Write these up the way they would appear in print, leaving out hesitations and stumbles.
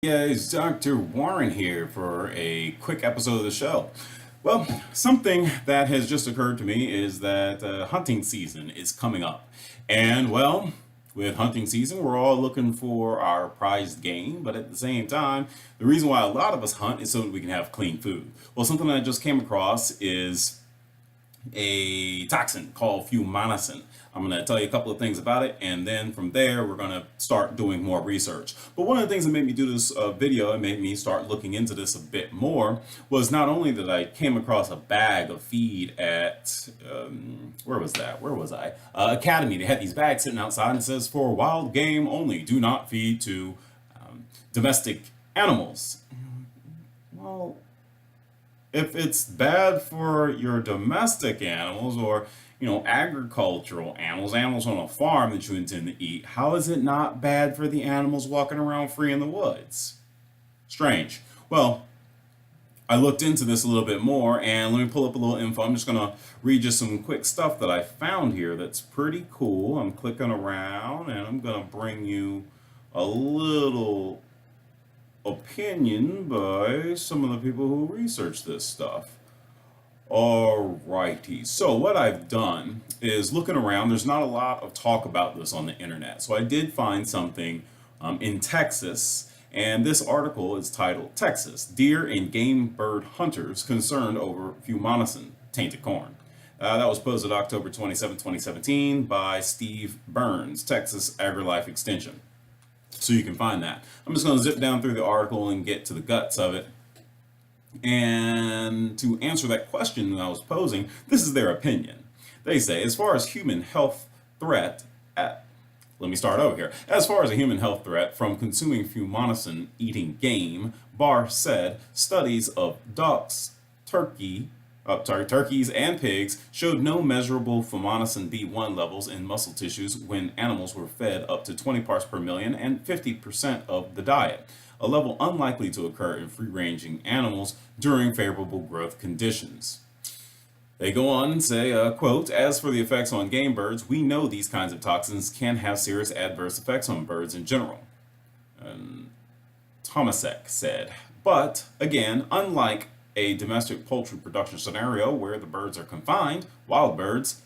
Yeah, it's Dr. Warren here for a quick episode of the show. Well, something that has just occurred to me is that hunting season is coming up. And well, with hunting season, we're all looking for our prized game, but at the same time, the reason why a lot of us hunt is so that we can have clean food. Well, something I just came across is a toxin called fumonisin. I'm going to tell you a couple of things about it, and then from there, we're going to start doing more research. But one of the things that made me do this video and made me start looking into this a bit more was not only that I came across a bag of feed at, where was that? Where was I? Academy. They had these bags sitting outside and it says, for wild game only, do not feed to domestic animals. Well, if it's bad for your domestic animals or agricultural animals, animals on a farm that you intend to eat, how is it not bad for the animals walking around free in the woods? Strange. Well, I looked into this a little bit more, and let me pull up a little info. I'm just going to read just some quick stuff that I found here that's pretty cool. I'm clicking around and I'm going to bring you a little opinion by some of the people who research this stuff. Alrighty, so what I've done is looking around. There's not a lot of talk about this on the internet. So I did find something in Texas, and this article is titled Texas, Deer and Game Bird Hunters Concerned Over Fumonisin, Tainted Corn. That was posted October 27, 2017 by Steve Burns, Texas AgriLife Extension. So you can find that. I'm just going to zip down through the article and get to the guts of it. And to answer that question that I was posing, this is their opinion. They say, as far as human health threat, let me start over here. As far as a human health threat from consuming fumonisin eating game, Barr said studies of ducks, turkeys and pigs showed no measurable fumonisin B1 levels in muscle tissues when animals were fed up to 20 parts per million and 50% of the diet, a level unlikely to occur in free-ranging animals during favorable growth conditions. They go on and say, quote, as for the effects on game birds, we know these kinds of toxins can have serious adverse effects on birds in general. Tomasek said, but again, unlike a domestic poultry production scenario where the birds are confined, wild birds,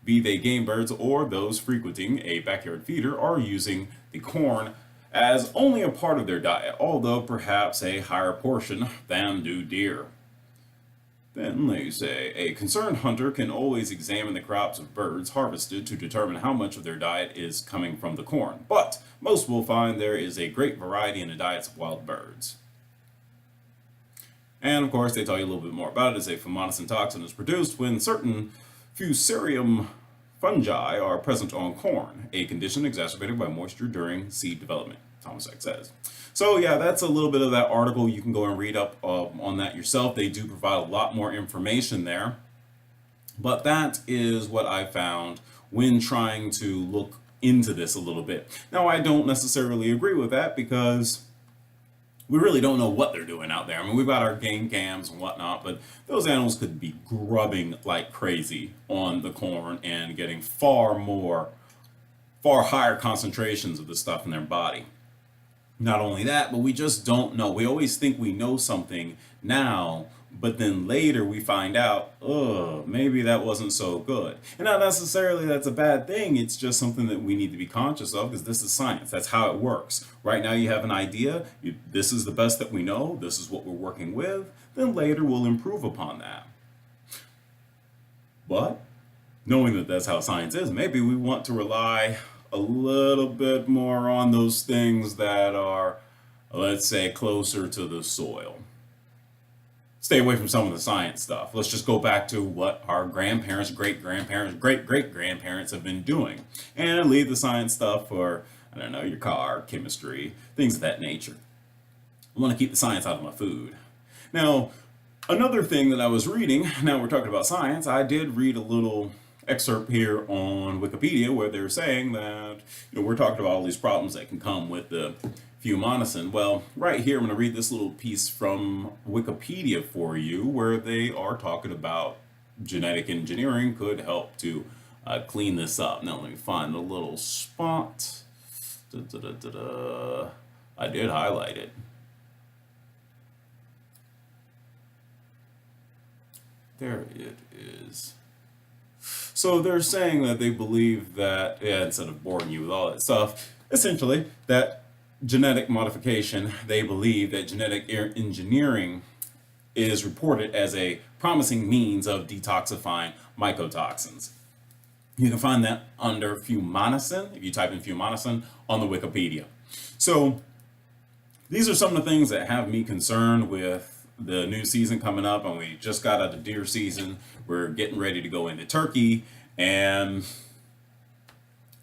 be they game birds or those frequenting a backyard feeder, are using the corn as only a part of their diet, although perhaps a higher portion than do deer. Then they say, a concerned hunter can always examine the crops of birds harvested to determine how much of their diet is coming from the corn, but most will find there is a great variety in the diets of wild birds. And of course, they tell you a little bit more about it as a fumonisin toxin is produced when certain fusarium fungi are present on corn, a condition exacerbated by moisture during seed development, Tomasek says. So yeah, that's a little bit of that article. You can go and read up on that yourself. They do provide a lot more information there. But that is what I found when trying to look into this a little bit. Now, I don't necessarily agree with that because we really don't know what they're doing out there. I mean, we've got our game cams and whatnot, but those animals could be grubbing like crazy on the corn and getting far higher concentrations of the stuff in their body. Not only that, but we just don't know. We always think we know something now, but then later we find out, oh, maybe that wasn't so good. And not necessarily that's a bad thing. It's just something that we need to be conscious of because this is science. That's how it works. Right now you have an idea. This is the best that we know. This is what we're working with. Then later we'll improve upon that. But knowing that that's how science is, maybe we want to rely a little bit more on those things that are, let's say, closer to the soil. Stay away from some of the science stuff. Let's just go back to what our grandparents, great-grandparents, great-great-grandparents have been doing. And leave the science stuff for, I don't know, your car, chemistry, things of that nature. I want to keep the science out of my food. Now, another thing that I was reading, now we're talking about science, I did read a little excerpt here on Wikipedia where they're saying that, we're talking about all these problems that can come with the fumonisin. Well, right here, I'm going to read this little piece from Wikipedia for you where they are talking about genetic engineering could help to clean this up. Now, let me find the little spot. I did highlight it. There it is. So they're saying that they believe that, yeah, instead of boring you with all that stuff, essentially that genetic modification, they believe that engineering is reported as a promising means of detoxifying mycotoxins. You can find that under fumonisin, if you type in fumonisin on the Wikipedia. So these are some of the things that have me concerned with the new season coming up, and we just got out of deer season. We're getting ready to go into turkey, and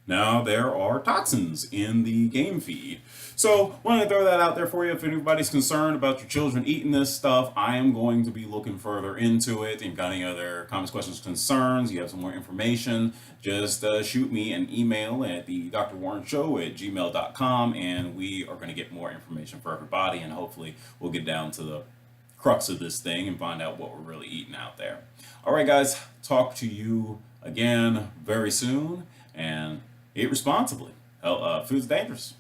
now there are toxins in the game feed. So wanted to throw that out there for you. If anybody's concerned about your children eating this stuff, I am going to be looking further into it. If you've got any other comments, questions, concerns, you have some more information, just shoot me an email at the drwarrenshow@gmail.com, and we are going to get more information for everybody, and hopefully we'll get down to the crux of this thing and find out what we're really eating out there. All right, guys, talk to you again very soon, and eat responsibly. Food's dangerous.